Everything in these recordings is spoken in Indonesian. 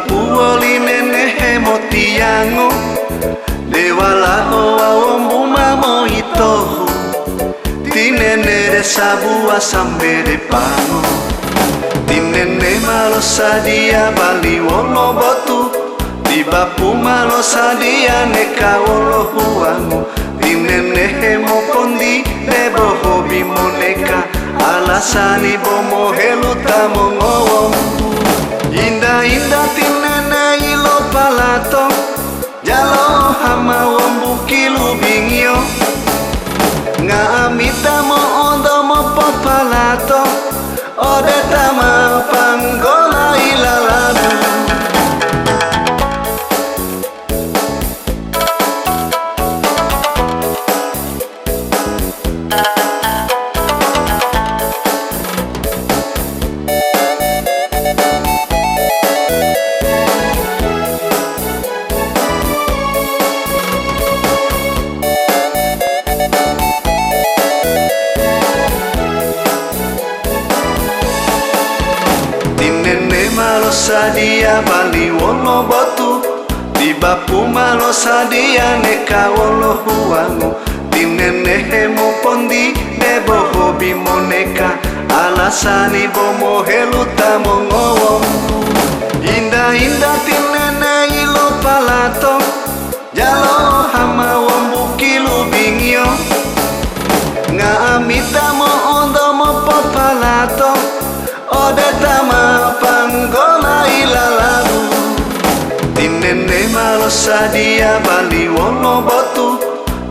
Puoli nene hemotiango Dewala oa ombu mamo itohu Tinene de sabua sambe de pango Tinene malo sadia bali wono botu Tibapu malo sadia neka wolo huango Tinene hemo kondi debo hobi moneka Alasani bomo helutamo ngowombu Indah-indah tinene ilo palato Jalo hama wombu kilu bingyo Nga amita mo ondo mo popalato Ode tama panggola ilaladu Malo sadia bali wono botu Tibapu malo sadia neka wolo huango Tinene hemo pondi debo hobi moneka Alasani bomo helutamo ngowombu Indah-indah tinene ilo palato Jalo hama wombu kilu bingyo Nga amita mo ondo mo popalato Ode tama panggola ilaladu Tinene malo sadia bali wono botu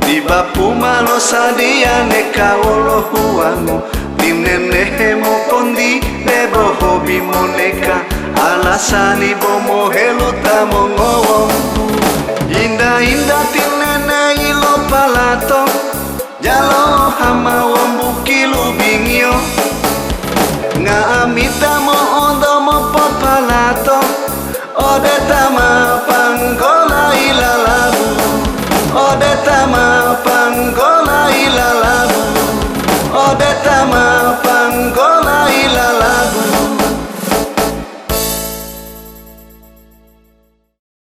Tibapu malo sadia neka wolo huango Tinene hemo kondi debo hobi moneka Alasani bomo helutamo ngowombu Indah-indah tinene ilo palato Jalo hama wombu kilu bingyo Nga amita